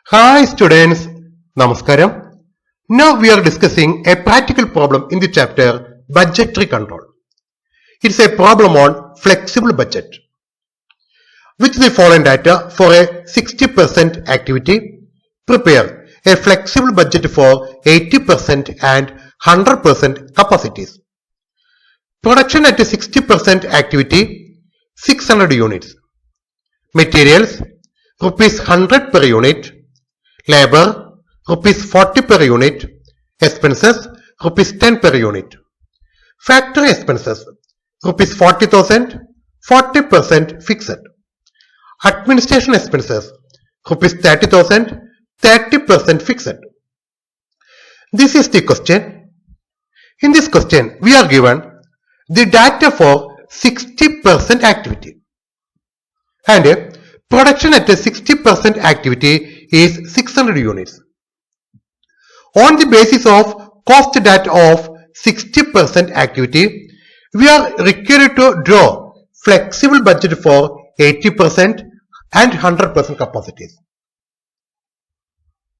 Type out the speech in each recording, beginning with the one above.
Hi students, Namaskaram. Now we are discussing a practical problem in the chapter Budgetary Control. It's a problem on flexible budget. With the following data for a 60% activity, prepare a flexible budget for 80% and 100% capacities. Production at a 60% activity, 600 units. Materials, rupees 100 per unit. Labor, rupees 40 per unit. Expenses, rupees 10 per unit. Factory expenses, rupees 40,000, 40% fixed. Administration expenses, rupees 30,000, 30% fixed. This is the question. In this question, we are given the data for 60% activity. And production at a 60% activity is 600 units. On the basis of cost data of 60% activity, we are required to draw flexible budget for 80% and 100% capacities.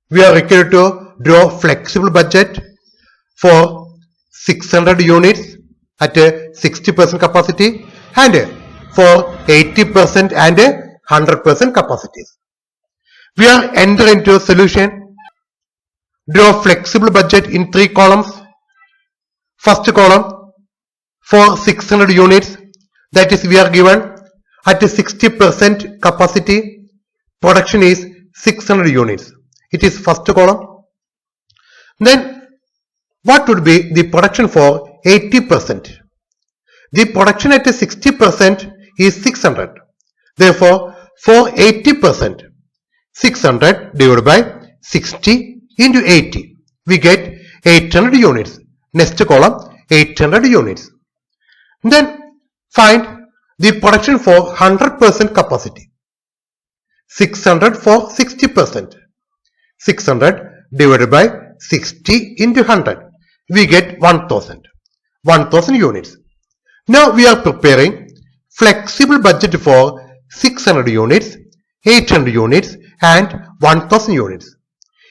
We are required to draw flexible budget for 600 units at a 60% capacity and for 80% and 100% capacities. We are entering into a solution. Draw flexible budget in 3 columns. First column for 600 units, that is we are given at a 60% capacity, production is 600 units. It is first column. Then what would be the production for 80%? The production at a 60% is 600. Therefore, for 80%, 600 divided by 60 into 80, we get 800 units. Next column, 800 units. Then find the production for 100% capacity. 600 for 60%. 600 divided by 60 into 100, we get 1000. 1000 units. Now we are preparing flexible budget for 600 units, 800 units and 1000 units.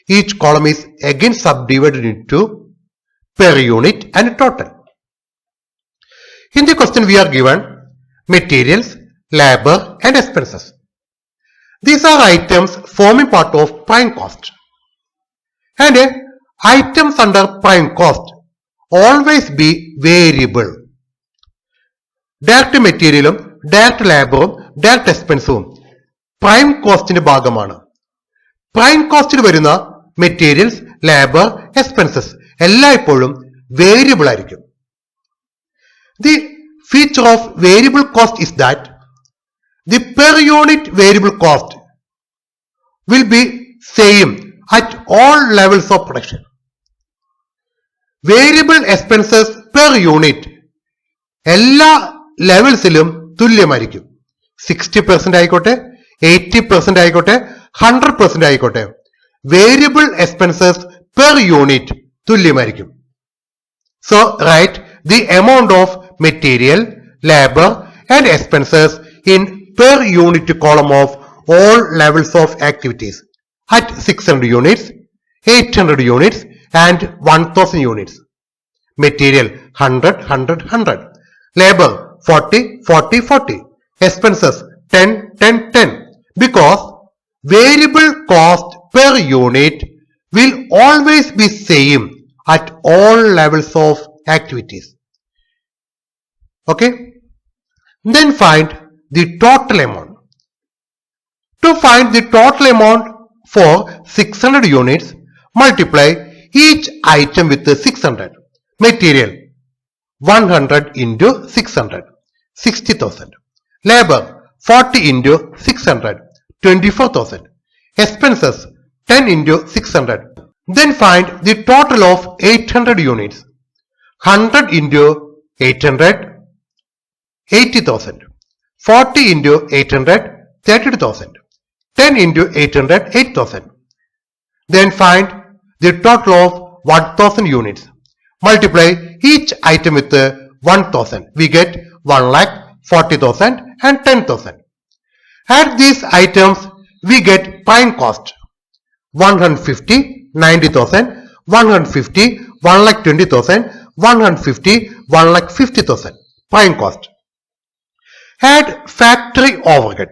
Each column is again subdivided into per unit and total. In the question we are given materials, labor and expenses. These are items forming part of prime cost. And items under prime cost always be variable. Direct materialum, direct laborum, direct expenseum prime cost in ഭാഗമാണ്. Prime cost വരുന്ന materials, labor, expenses എല്ലായ്പ്പോഴും variable ആയിരിക്കും. The feature of variable cost is that the per unit variable cost will be same at all levels of production. Variable expenses per unit എല്ലാ ലെവൽസിലും തുല്യമായിരിക്കും. 60% ആയിക്കോട്ടെ, 80% ആയിക്കോട്ടെ, 100% ആയിക്കോട്ടെ, variable expenses per unit തുല്യമായിരിക്കും. So write the amount of material, labor and expenses in per unit column of all levels of activities at 600 units, 800 units and 1000 units. Material 100, 100, 100. Labor 40, 40, 40. Expenses 10, 10, 10. Because variable cost per unit will always be same at all levels of activities. Okay? Then find the total amount. To find the total amount for 600 units, multiply each item with 600. Material 100 into 600, 60,000. Labor 40 into 600, 24,000. Expenses 10 into 600. Then find the total of 800 units. 100 into 800, 80,000. 40 into 800, 32,000. 10 into 800, 8,000. Then find the total of 1000 units. Multiply each item with 1000. We get 1,40,000 and 10,000. Add these items, we get prime cost. 150, 90,000, 150, 1,20,000, 150, 1,50,000. Prime cost. Add factory overhead.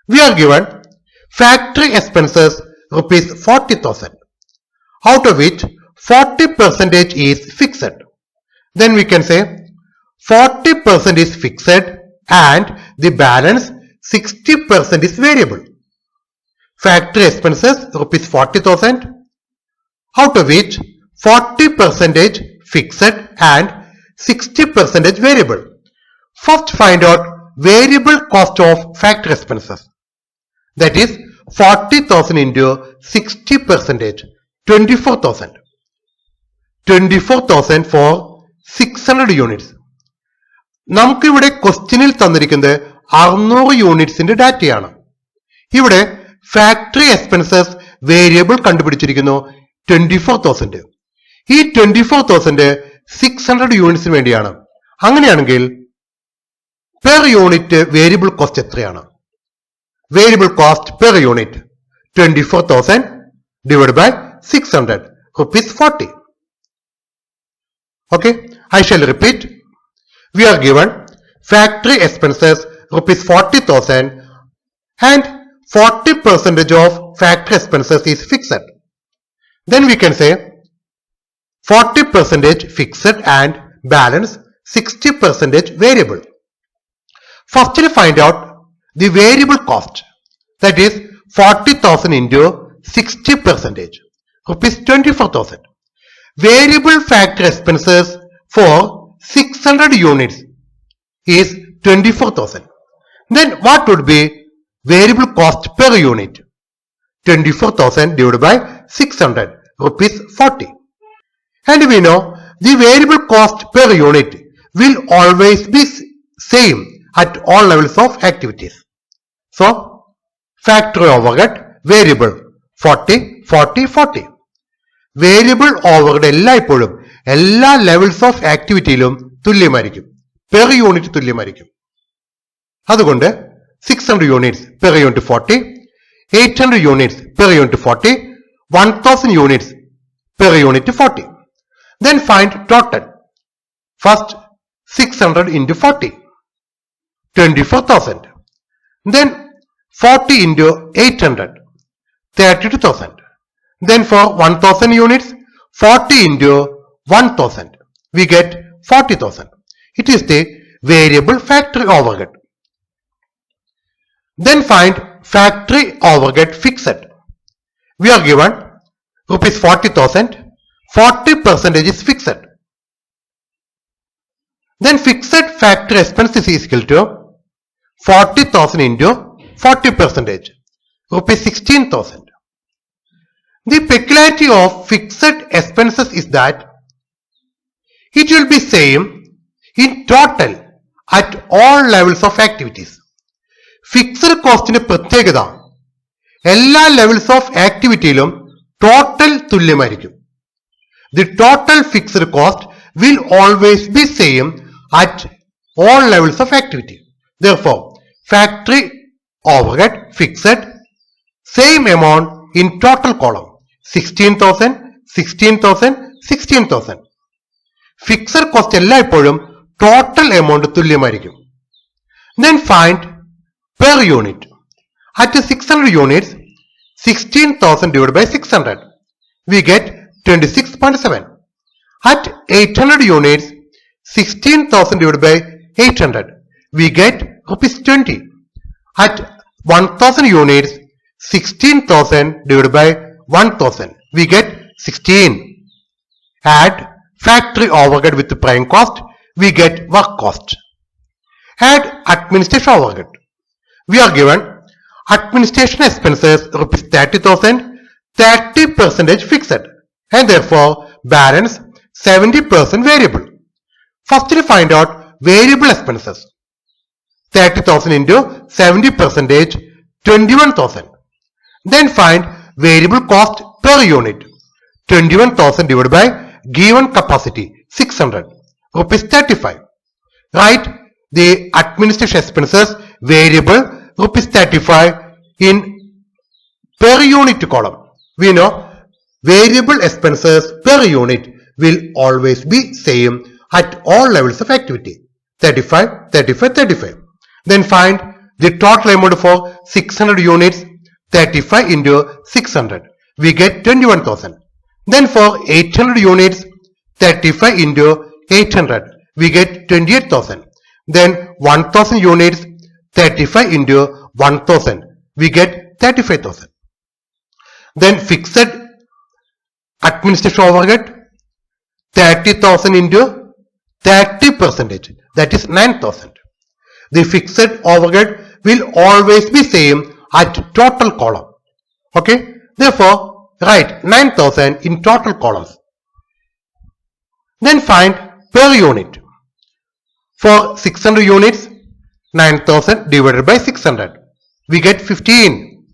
We are given factory expenses rupees 40,000, out of which 40% is fixed. Then we can say 40% is fixed and the balance 60% is variable. Factory expenses rupees 40,000, out of which 40% fixed and 60% variable. First find out variable cost of factory expenses. That is 40,000 into 60%, 24,000. 24,000 for 600 units. നമുക്ക് ഇവിടെ ക്വസ്റ്റ്യനിൽ തന്നിരിക്കുന്നത് 600 യൂണിറ്റ്സിന്റെ ഡാറ്റയാണ്. ഇവിടെ factory expenses variable കണ്ടുപിടിച്ചിരിക്കുന്നു 24,000. ഈ 24,000 600 യൂണിറ്റ്സിന് വേണ്ടിയാണ്. അങ്ങനെയാണെങ്കിൽ per unit variable cost എത്രയാണ്? Variable cost per unit 24,000 divided by 600 rupees 40. Okay, I shall repeat. We are given factory expenses rupees 40,000 and 40% of factory expenses is fixed. Then we can say 40% fixed and balance 60% variable. Firstly find out the variable cost, that is 40,000 into 60%, rupees 24,000. Variable factory expenses for 600 units is 24,000. Then what would be variable cost per unit? 24,000 divided by 600 rupees 40. And we know the variable cost per unit will always be same at all levels of activities. So factory overhead variable 40, 40, 40. Variable overhead എല്ലായ്പ്പോഴും എല്ലാ levels of ആക്ടിവിറ്റിയിലും തുല്യമായിരിക്കും, per unit തുല്യമായിരിക്കും. അതുകൊണ്ട് 600 units per unit 40, 800 units per unit 40, 1000 units per unit 40. Then find total. First 600 into 40, 24,000. Then 40 into 800, 32,000. Then for 1000 units, 40 into 1000, we get 40,000. It is the variable factory overhead. Then find factory overhead fixed. We are given rupees 40,000, 40% is fixed. Then fixed factory expenses is equal to 40,000 into 40%, rupees 16,000. The peculiarity of fixed expenses is that it will be same in total at all levels of activities. Fixed cost in പ്രത്യേകത എല്ലാ levels of ആക്ടിവിറ്റിയിലും total തുല്യമായിരിക്കും. The total fixed cost will always be same at all levels of activity. Therefore, factory overhead fixed same amount in total column 16,000, 16,000, 16,000. Fixed cost എല്ലായ്പ്പോഴും total amount തുല്യമായിരിക്കും. Then find per unit. At 600 units, 16,000 divided by 600, we get 26.7. At 800 units, 16,000 divided by 800, we get rupees 20. At 1000 units, 16,000 divided by 1000, we get 16. Add factory overhead with the prime cost, we get work cost. Add administration overhead. We are given administration expenses rupees 30,000, 30% fixed, and therefore balance 70% variable. Firstly find out variable expenses. 30,000 into 70%, 21,000. Then find variable cost per unit. 21,000 divided by given capacity 600, rupees 35. Write the administration expenses variable rupees 35 in per unit column. We know variable expenses per unit will always be same at all levels of activity. 35, 35, 35. Then find the total amount for 600 units. 35 into 600. We get 21,000. Then for 800 units, 35 into 800. We get 28,000. Then 1000 units, 35 into 1000. We get 35,000. Then fixed administration overhead, 30,000 into 30%. That is 9,000. The fixed overhead will always be same at total column. Okay. Therefore, write 9,000 in total columns. Then find per unit. For 600 units, 9,000 divided by 600. We get 15.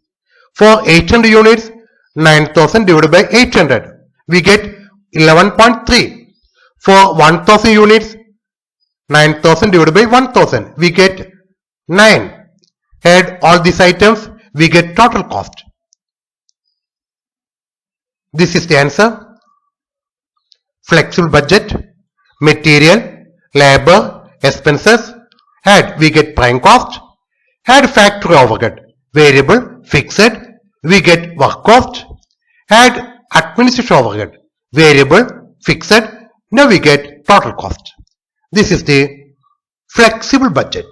For 800 units, 9,000 divided by 800. We get 11.3. For 1000 units, 9,000 divided by 1000. We get 9. Add all these items, we get total cost. This is the answer. Flexible budget, material, labor, expenses. Add, we get prime cost. Add factory overhead, variable, fixed, we get work cost. Add administration overhead, variable, fixed, now we get total cost. This is the flexible budget.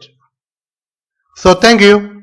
So thank you.